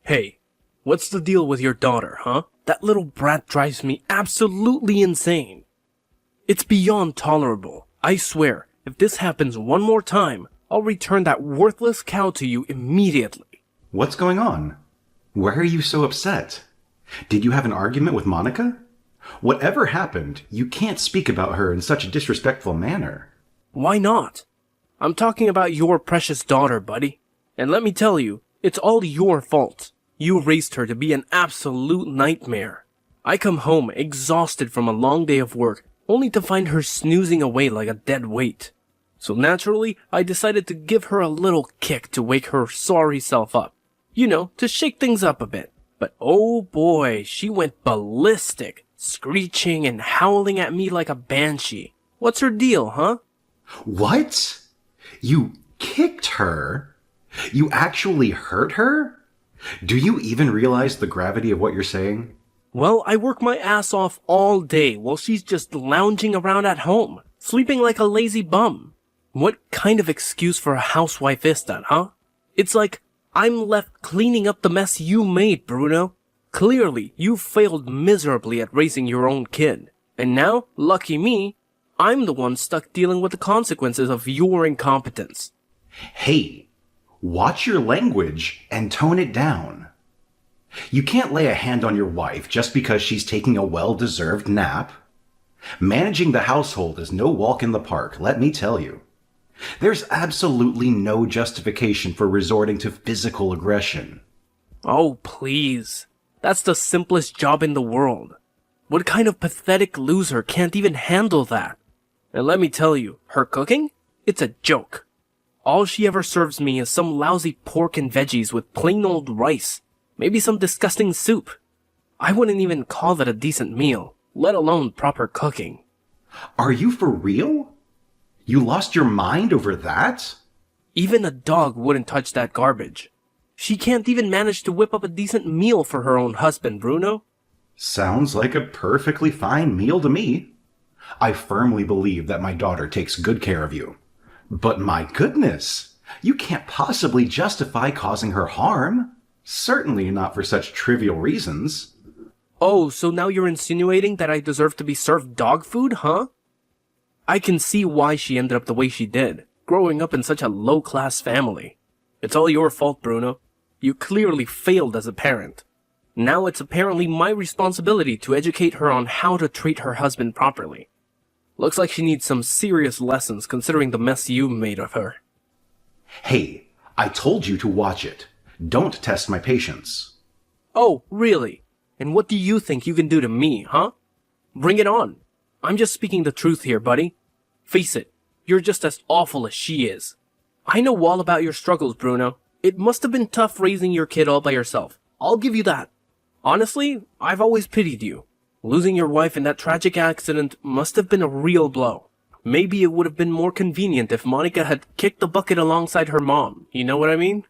Hey, what's the deal with your daughter, huh? That little brat drives me absolutely insane. It's beyond tolerable. I swear, if this happens one more time, I'll return that worthless cow to you immediately. What's going on? Why are you so upset? Did you have an argument with Monica? Whatever happened, you can't speak about her in such a disrespectful manner. Why not? I'm talking about your precious daughter, buddy. And let me tell you, it's all your fault. You raised her to be an absolute nightmare. I come home exhausted from a long day of work, only to find her snoozing away like a dead weight. So naturally, I decided to give her a little kick to wake her sorry self up. You know, to shake things up a bit. But oh boy, she went ballistic, screeching and howling at me like a banshee. What's her deal, huh? What? You kicked her? You actually hurt her? Do you even realize the gravity of what you're saying? Well, I work my ass off all day while she's just lounging around at home, sleeping like a lazy bum. What kind of excuse for a housewife is that, huh? It's like, I'm left cleaning up the mess you made, Bruno. Clearly, you failed miserably at raising your own kid. And now, lucky me, I'm the one stuck dealing with the consequences of your incompetence. Hey, watch your language and tone it down. You can't lay a hand on your wife just because she's taking a well-deserved nap. Managing the household is no walk in the park, let me tell you. There's absolutely no justification for resorting to physical aggression. Oh, please. That's the simplest job in the world. What kind of pathetic loser can't even handle that? And let me tell you, her cooking? It's a joke. All she ever serves me is some lousy pork and veggies with plain old rice. Maybe some disgusting soup. I wouldn't even call that a decent meal, let alone proper cooking. Are you for real? You lost your mind over that? Even a dog wouldn't touch that garbage. She can't even manage to whip up a decent meal for her own husband, Bruno. Sounds like a perfectly fine meal to me. I firmly believe that my daughter takes good care of you. But my goodness, you can't possibly justify causing her harm. Certainly not for such trivial reasons. Oh, so now you're insinuating that I deserve to be served dog food, huh? I can see why she ended up the way she did, growing up in such a low-class family. It's all your fault, Bruno. You clearly failed as a parent. Now it's apparently my responsibility to educate her on how to treat her husband properly. Looks like she needs some serious lessons considering the mess you made of her. Hey, I told you to watch it. Don't test my patience. Oh, really? And what do you think you can do to me, huh? Bring it on. I'm just speaking the truth here, buddy. Face it, you're just as awful as she is. I know all about your struggles, Bruno. It must have been tough raising your kid all by yourself. I'll give you that. Honestly, I've always pitied you. Losing your wife in that tragic accident must have been a real blow. Maybe it would have been more convenient if Monica had kicked the bucket alongside her mom. You know what I mean?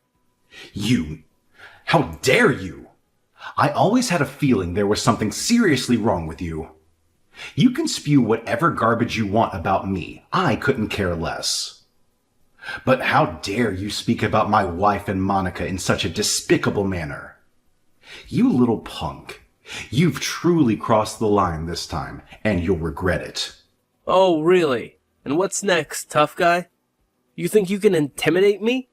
You! How dare you! I always had a feeling there was something seriously wrong with you. You can spew whatever garbage you want about me. I couldn't care less. But how dare you speak about my wife and Monica in such a despicable manner? You little punk. You've truly crossed the line this time, and you'll regret it. Oh, really? And what's next, tough guy? You think you can intimidate me?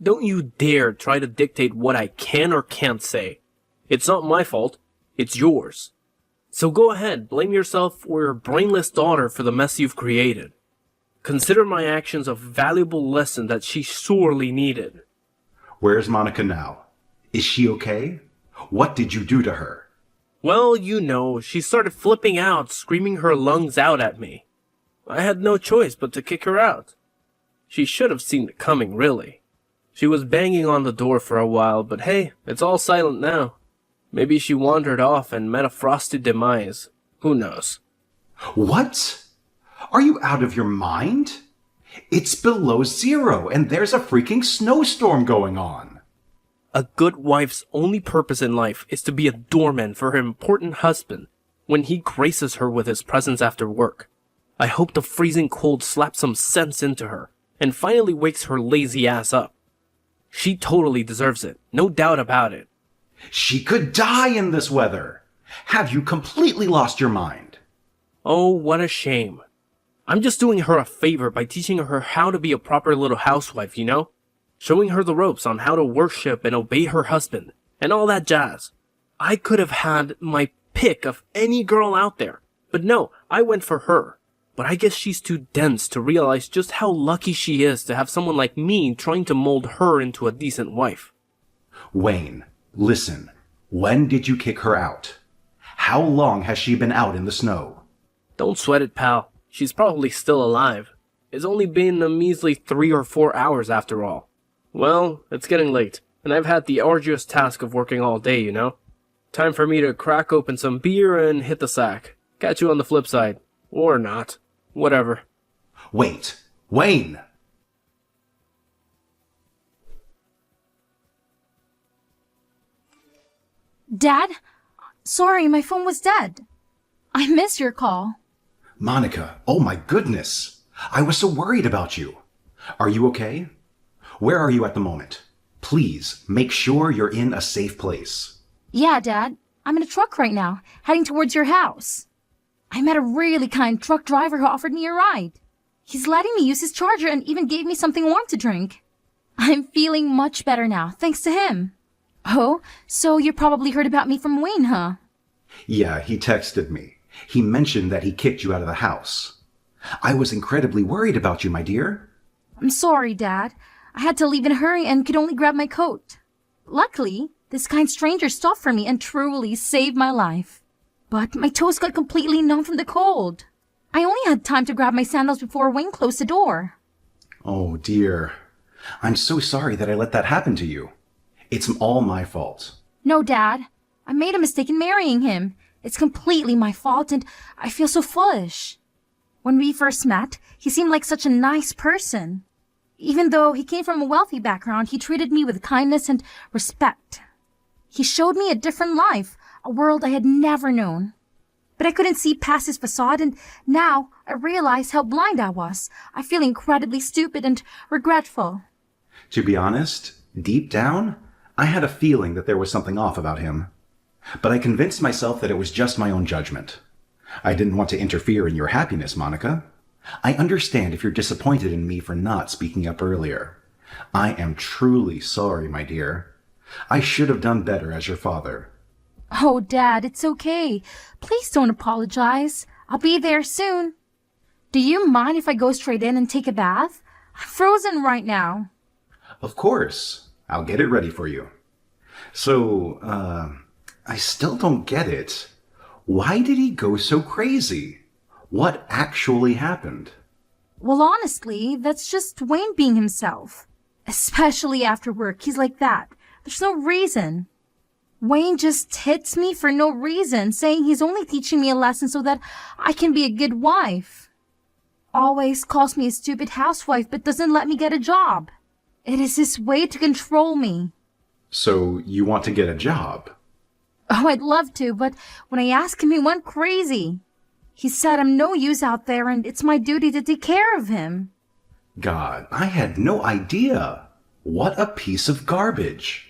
Don't you dare try to dictate what I can or can't say. It's not my fault. It's yours. So go ahead, blame yourself or your brainless daughter for the mess you've created. Consider my actions a valuable lesson that she sorely needed. Where's Monica now? Is she okay? What did you do to her? Well, you know, she started flipping out, screaming her lungs out at me. I had no choice but to kick her out. She should have seen it coming, really. She was banging on the door for a while, but hey, it's all silent now. Maybe she wandered off and met a frosty demise. Who knows? What? Are you out of your mind? It's below zero, and there's a freaking snowstorm going on. A good wife's only purpose in life is to be a doorman for her important husband when he graces her with his presence after work. I hope the freezing cold slaps some sense into her and finally wakes her lazy ass up. She totally deserves it, no doubt about it. She could die in this weather. Have you completely lost your mind? Oh, what a shame. I'm just doing her a favor by teaching her how to be a proper little housewife, you know? Showing her the ropes on how to worship and obey her husband, and all that jazz. I could have had my pick of any girl out there, but no, I went for her. But I guess she's too dense to realize just how lucky she is to have someone like me trying to mold her into a decent wife. Wayne, listen. When did you kick her out? How long has she been out in the snow? Don't sweat it, pal. She's probably still alive. It's only been a measly 3 or 4 hours after all. Well, it's getting late, and I've had the arduous task of working all day, you know? Time for me to crack open some beer and hit the sack. Catch you on the flip side. Or not. Whatever. Wait. Wayne! Dad? Sorry, my phone was dead. I missed your call. Monica, oh my goodness. I was so worried about you. Are you okay? Where are you at the moment? Please, make sure you're in a safe place. Yeah, Dad. I'm in a truck right now, heading towards your house. I met a really kind truck driver who offered me a ride. He's letting me use his charger and even gave me something warm to drink. I'm feeling much better now, thanks to him. Oh, so you probably heard about me from Wayne, huh? Yeah, he texted me. He mentioned that he kicked you out of the house. I was incredibly worried about you, my dear. I'm sorry, Dad. I had to leave in a hurry and could only grab my coat. Luckily, this kind stranger stopped for me and truly saved my life. But my toes got completely numb from the cold. I only had time to grab my sandals before Wayne closed the door. Oh, dear. I'm so sorry that I let that happen to you. It's all my fault. No, Dad. I made a mistake in marrying him. It's completely my fault and I feel so foolish. When we first met, he seemed like such a nice person. Even though he came from a wealthy background, he treated me with kindness and respect. He showed me a different life, a world I had never known. But I couldn't see past his facade, and now I realize how blind I was. I feel incredibly stupid and regretful. To be honest, deep down, I had a feeling that there was something off about him. But I convinced myself that it was just my own judgment. I didn't want to interfere in your happiness, Monica. I understand if you're disappointed in me for not speaking up earlier. I am truly sorry, my dear. I should have done better as your father. Oh, Dad, it's okay. Please don't apologize. I'll be there soon. Do you mind if I go straight in and take a bath? I'm frozen right now. Of course. I'll get it ready for you. So, I still don't get it. Why did he go so crazy? What actually happened? Well, honestly, that's just Wayne being himself. Especially after work, he's like that. There's no reason. Wayne just hits me for no reason, saying he's only teaching me a lesson so that I can be a good wife. Always calls me a stupid housewife, but doesn't let me get a job. It is his way to control me. So, you want to get a job? Oh, I'd love to, but when I asked him, he went crazy. He said I'm no use out there and it's my duty to take care of him. God, I had no idea. What a piece of garbage.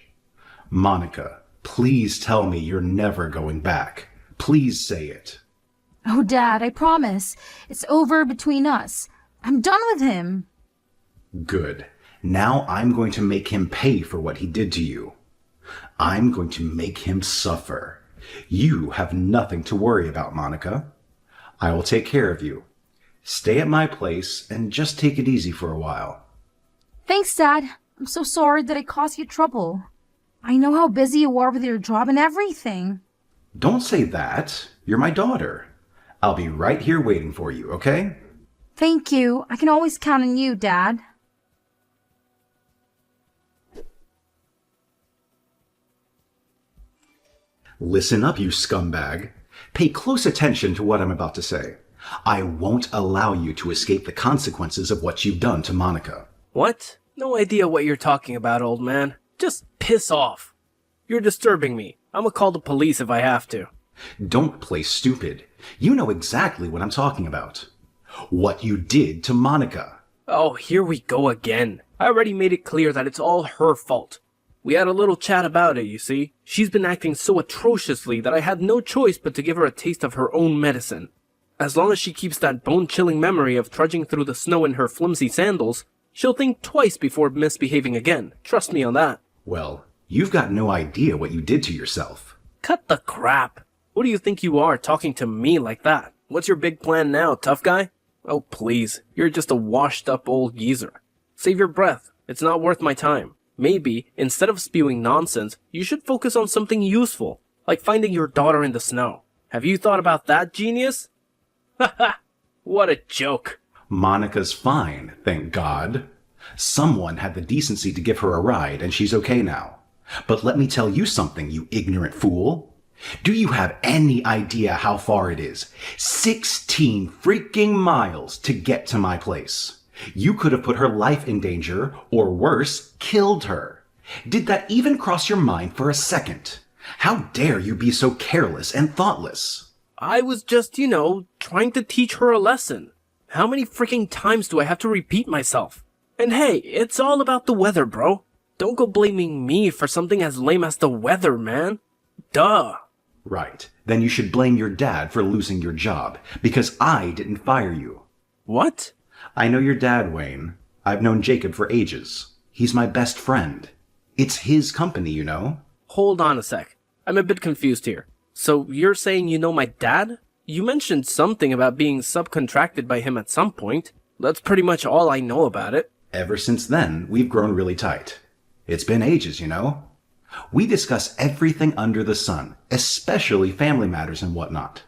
Monica, please tell me you're never going back. Please say it. Oh, Dad, I promise. It's over between us. I'm done with him. Good. Now I'm going to make him pay for what he did to you. I'm going to make him suffer. You have nothing to worry about, Monica. I will take care of you. Stay at my place and just take it easy for a while. Thanks, Dad. I'm so sorry that I caused you trouble. I know how busy you are with your job and everything. Don't say that. You're my daughter. I'll be right here waiting for you, okay? Thank you. I can always count on you, Dad. Listen up, you scumbag. Pay close attention to what I'm about to say. I won't allow you to escape the consequences of what you've done to Monica. What? No idea what you're talking about, old man. Just piss off. You're disturbing me. I'm gonna call the police if I have to. Don't play stupid. You know exactly what I'm talking about. What you did to Monica. Oh, here we go again. I already made it clear that it's all her fault. We had a little chat about it, you see. She's been acting so atrociously that I had no choice but to give her a taste of her own medicine. As long as she keeps that bone-chilling memory of trudging through the snow in her flimsy sandals, she'll think twice before misbehaving again. Trust me on that. Well, you've got no idea what you did to yourself. Cut the crap. Who do you think you are talking to me like that? What's your big plan now, tough guy? Oh, please. You're just a washed-up old geezer. Save your breath. It's not worth my time. Maybe, instead of spewing nonsense, you should focus on something useful, like finding your daughter in the snow. Have you thought about that, genius? Haha, what a joke. Monica's fine, thank God. Someone had the decency to give her a ride, and she's okay now. But let me tell you something, you ignorant fool. Do you have any idea how far it is? 16 freaking miles to get to my place. You could have put her life in danger, or worse, killed her. Did that even cross your mind for a second? How dare you be so careless and thoughtless? I was just, trying to teach her a lesson. How many freaking times do I have to repeat myself? And hey, it's all about the weather, bro. Don't go blaming me for something as lame as the weather, man. Duh. Right. Then you should blame your dad for losing your job, because I didn't fire you. What? I know your dad, Wayne. I've known Jacob for ages. He's my best friend. It's his company, you know. Hold on a sec. I'm a bit confused here. So you're saying you know my dad? You mentioned something about being subcontracted by him at some point. That's pretty much all I know about it. Ever since then, we've grown really tight. It's been ages, you know. We discuss everything under the sun, especially family matters and whatnot.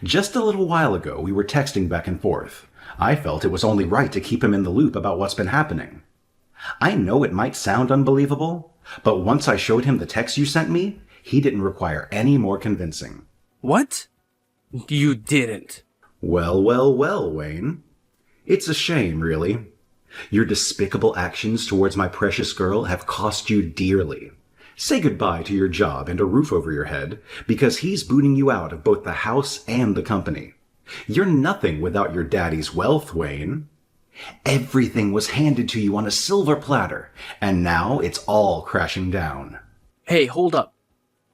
Just a little while ago, we were texting back and forth. I felt it was only right to keep him in the loop about what's been happening. I know it might sound unbelievable, but once I showed him the text you sent me, he didn't require any more convincing. What? You didn't. Well, well, well, Wayne. It's a shame, really. Your despicable actions towards my precious girl have cost you dearly. Say goodbye to your job and a roof over your head, because he's booting you out of both the house and the company. You're nothing without your daddy's wealth, Wayne. Everything was handed to you on a silver platter, and now it's all crashing down. Hey, hold up.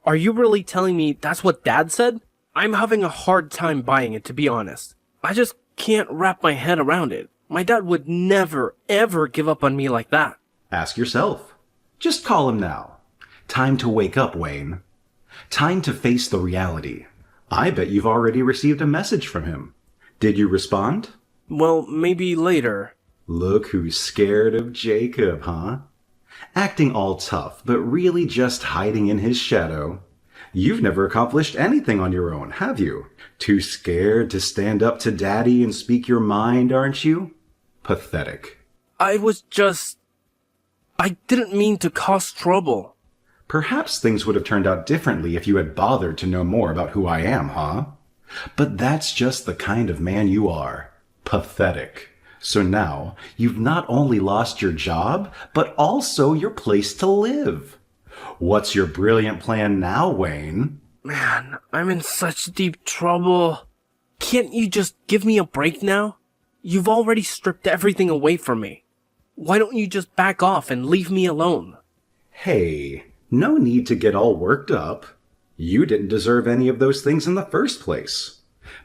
Are you really telling me that's what Dad said? I'm having a hard time buying it, to be honest. I just can't wrap my head around it. My dad would never, ever give up on me like that. Ask yourself. Just call him now. Time to wake up, Wayne. Time to face the reality. I bet you've already received a message from him. Did you respond? Well, maybe later. Look who's scared of Jacob, huh? Acting all tough, but really just hiding in his shadow. You've never accomplished anything on your own, have you? Too scared to stand up to Daddy and speak your mind, aren't you? Pathetic. I didn't mean to cause trouble. Perhaps things would have turned out differently if you had bothered to know more about who I am, huh? But that's just the kind of man you are. Pathetic. So now, you've not only lost your job, but also your place to live. What's your brilliant plan now, Wayne? Man, I'm in such deep trouble. Can't you just give me a break now? You've already stripped everything away from me. Why don't you just back off and leave me alone? Hey, no need to get all worked up. You didn't deserve any of those things in the first place.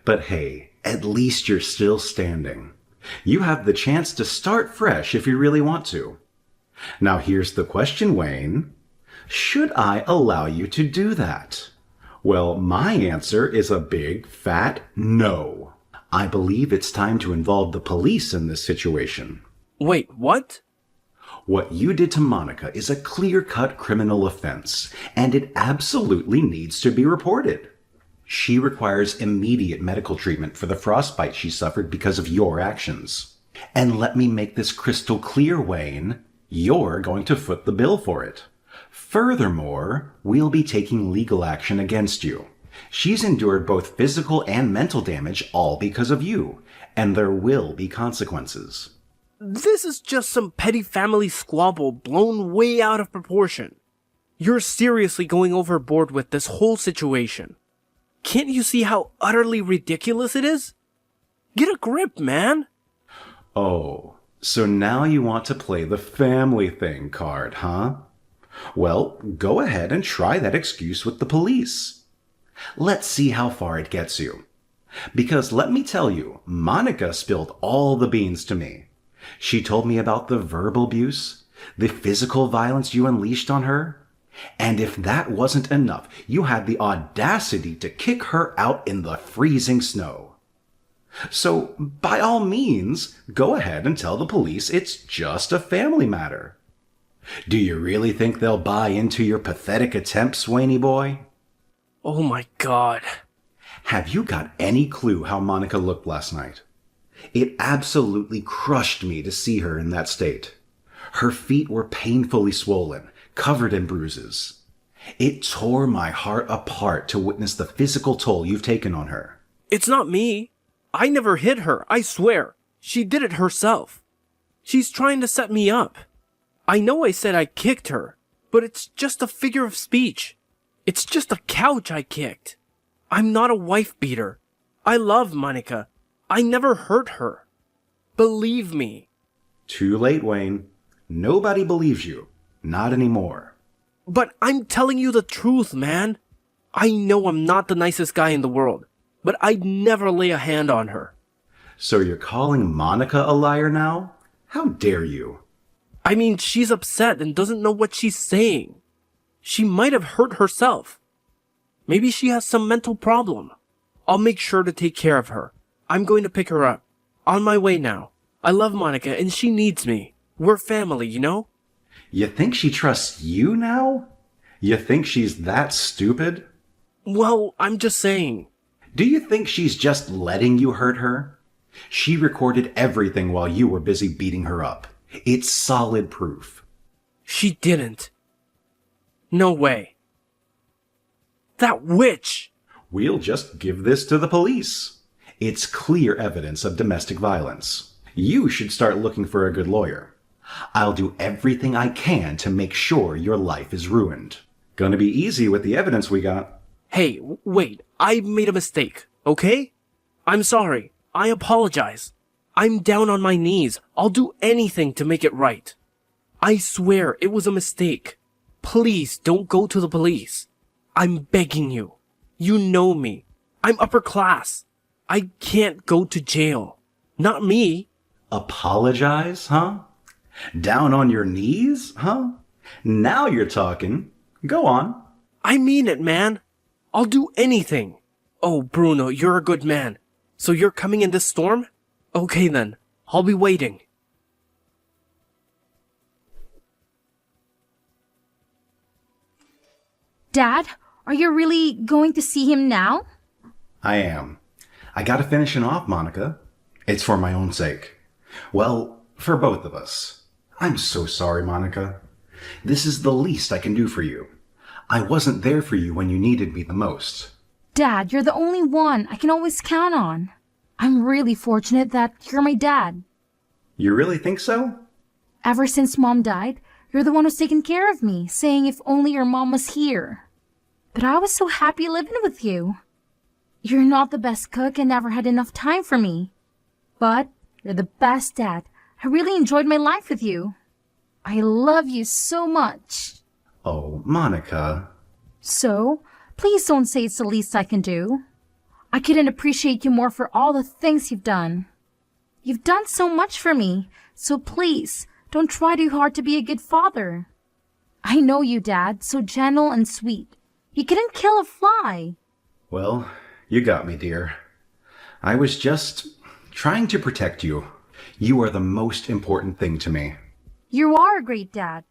But hey, at least you're still standing. You have the chance to start fresh if you really want to. Now here's the question, Wayne. Should I allow you to do that? Well, my answer is a big, fat no. I believe it's time to involve the police in this situation. Wait, what? What you did to Monica is a clear-cut criminal offense, and it absolutely needs to be reported. She requires immediate medical treatment for the frostbite she suffered because of your actions. And let me make this crystal clear, Wayne. You're going to foot the bill for it. Furthermore, we'll be taking legal action against you. She's endured both physical and mental damage all because of you, and there will be consequences. This is just some petty family squabble blown way out of proportion. You're seriously going overboard with this whole situation. Can't you see how utterly ridiculous it is? Get a grip, man! Oh, so now you want to play the family thing card, huh? Well, go ahead and try that excuse with the police. Let's see how far it gets you. Because let me tell you, Monica spilled all the beans to me. She told me about the verbal abuse, the physical violence you unleashed on her. And if that wasn't enough, you had the audacity to kick her out in the freezing snow. So, by all means, go ahead and tell the police it's just a family matter. Do you really think they'll buy into your pathetic attempts, Swaney boy? Oh my god. Have you got any clue how Monica looked last night? It absolutely crushed me to see her in that state. Her feet were painfully swollen, covered in bruises. It tore my heart apart to witness the physical toll you've taken on her. It's not me. I never hit her, I swear. She did it herself. She's trying to set me up. I know I said I kicked her, but it's just a figure of speech. It's just a couch I kicked. I'm not a wife beater. I love Monica. I never hurt her. Believe me. Too late, Wayne. Nobody believes you. Not anymore. But I'm telling you the truth, man. I know I'm not the nicest guy in the world, but I'd never lay a hand on her. So you're calling Monica a liar now? How dare you? I mean, she's upset and doesn't know what she's saying. She might have hurt herself. Maybe she has some mental problem. I'll make sure to take care of her. I'm going to pick her up. On my way now. I love Monica and she needs me. We're family, you know? You think she trusts you now? You think she's that stupid? Well, I'm just saying. Do you think she's just letting you hurt her? She recorded everything while you were busy beating her up. It's solid proof. She didn't. No way. That witch! We'll just give this to the police. It's clear evidence of domestic violence. You should start looking for a good lawyer. I'll do everything I can to make sure your life is ruined. Gonna be easy with the evidence we got. Hey, wait. I made a mistake, okay? I'm sorry. I apologize. I'm down on my knees. I'll do anything to make it right. I swear it was a mistake. Please don't go to the police. I'm begging you. You know me. I'm upper class. I can't go to jail. Not me. Apologize, huh? Down on your knees, huh? Now you're talking. Go on. I mean it, man. I'll do anything. Oh, Bruno, you're a good man. So you're coming in this storm? Okay then. I'll be waiting. Dad, are you really going to see him now? I am. I gotta finish it off, Monica. It's for my own sake. Well, for both of us. I'm so sorry, Monica. This is the least I can do for you. I wasn't there for you when you needed me the most. Dad, you're the only one I can always count on. I'm really fortunate that you're my dad. You really think so? Ever since Mom died, you're the one who's taken care of me, saying if only your mom was here. But I was so happy living with you. You're not the best cook and never had enough time for me. But you're the best dad. I really enjoyed my life with you. I love you so much. Oh, Monica. So, please don't say it's the least I can do. I couldn't appreciate you more for all the things you've done. You've done so much for me, so please, don't try too hard to be a good father. I know you, Dad, so gentle and sweet. You couldn't kill a fly. Well, you got me, dear. I was just trying to protect you. You are the most important thing to me. You are a great dad.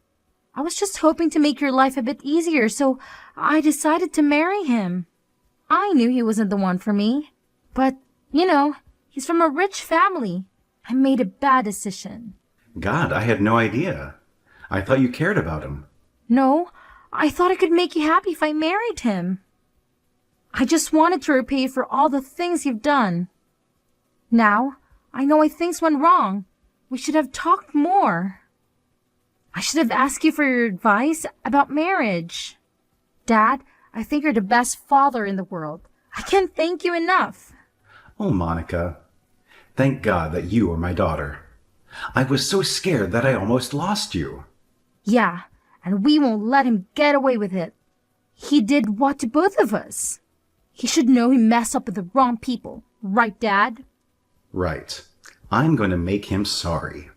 I was just hoping to make your life a bit easier, so I decided to marry him. I knew he wasn't the one for me. But, you know, he's from a rich family. I made a bad decision. God, I had no idea. I thought you cared about him. No, I thought I could make you happy if I married him. I just wanted to repay you for all the things you've done. Now, I know things went wrong. We should have talked more. I should have asked you for your advice about marriage. Dad, I think you're the best father in the world. I can't thank you enough. Oh, Monica. Thank God that you are my daughter. I was so scared that I almost lost you. Yeah, and we won't let him get away with it. He did what to both of us? He should know he messed up with the wrong people. Right, Dad? Right. I'm going to make him sorry.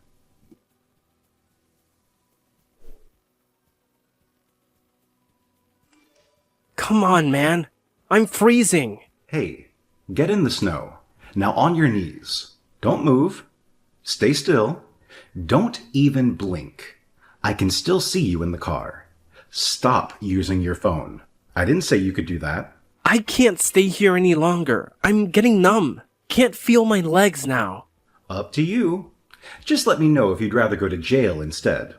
Come on, man. I'm freezing. Hey, get in the snow. Now on your knees. Don't move. Stay still. Don't even blink. I can still see you in the car. Stop using your phone. I didn't say you could do that. I can't stay here any longer. I'm getting numb. Can't feel my legs now. Up to you. Just let me know if you'd rather go to jail instead.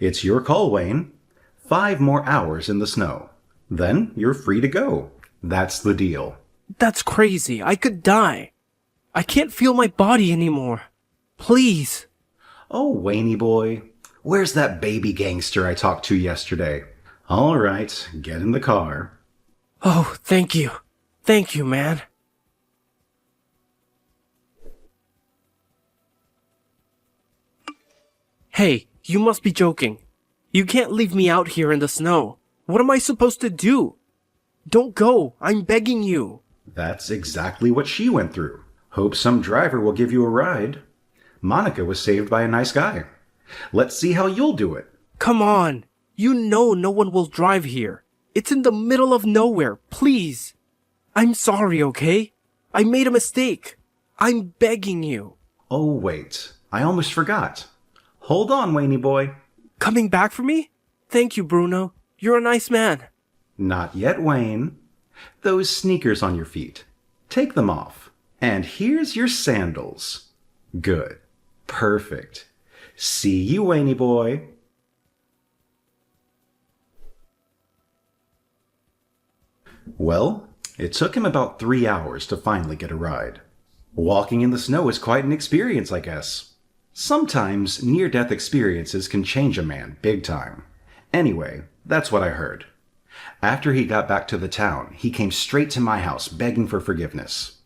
It's your call, Wayne. 5 more hours in the snow. Then you're free to go. That's the deal. That's crazy. I could die. I can't feel my body anymore. Please. Oh, Wayne boy. Where's that baby gangster I talked to yesterday? All right, get in the car. Oh, thank you. Thank you, man. Hey, you must be joking. You can't leave me out here in the snow. What am I supposed to do? Don't go. I'm begging you. That's exactly what she went through. Hope some driver will give you a ride. Monica was saved by a nice guy. Let's see how you'll do it. Come on. You know no one will drive here. It's in the middle of nowhere. Please. I'm sorry, okay? I made a mistake. I'm begging you. Oh, wait. I almost forgot. Hold on, Wayne boy. Coming back for me? Thank you, Bruno. You're a nice man. Not yet, Wayne. Those sneakers on your feet. Take them off. And here's your sandals. Good. Perfect. See you, Wayne boy. Well, it took him about 3 hours to finally get a ride. Walking in the snow is quite an experience, I guess. Sometimes near-death experiences can change a man big time. Anyway, that's what I heard. After he got back to the town, he came straight to my house begging for forgiveness.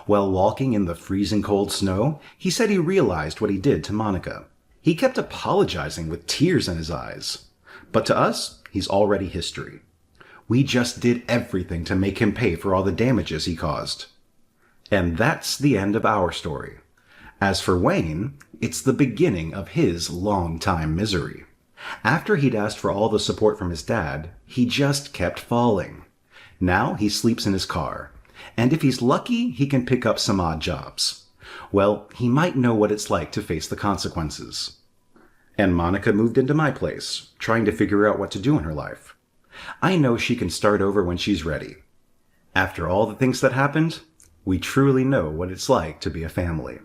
While walking in the freezing cold snow, he said he realized what he did to Monica. He kept apologizing with tears in his eyes. But to us, he's already history. We just did everything to make him pay for all the damages he caused. And that's the end of our story. As for Wayne, it's the beginning of his long-time misery. After he'd asked for all the support from his dad, he just kept falling. Now he sleeps in his car, and if he's lucky, he can pick up some odd jobs. Well, he might know what it's like to face the consequences. And Monica moved into my place, trying to figure out what to do in her life. I know she can start over when she's ready. After all the things that happened, we truly know what it's like to be a family.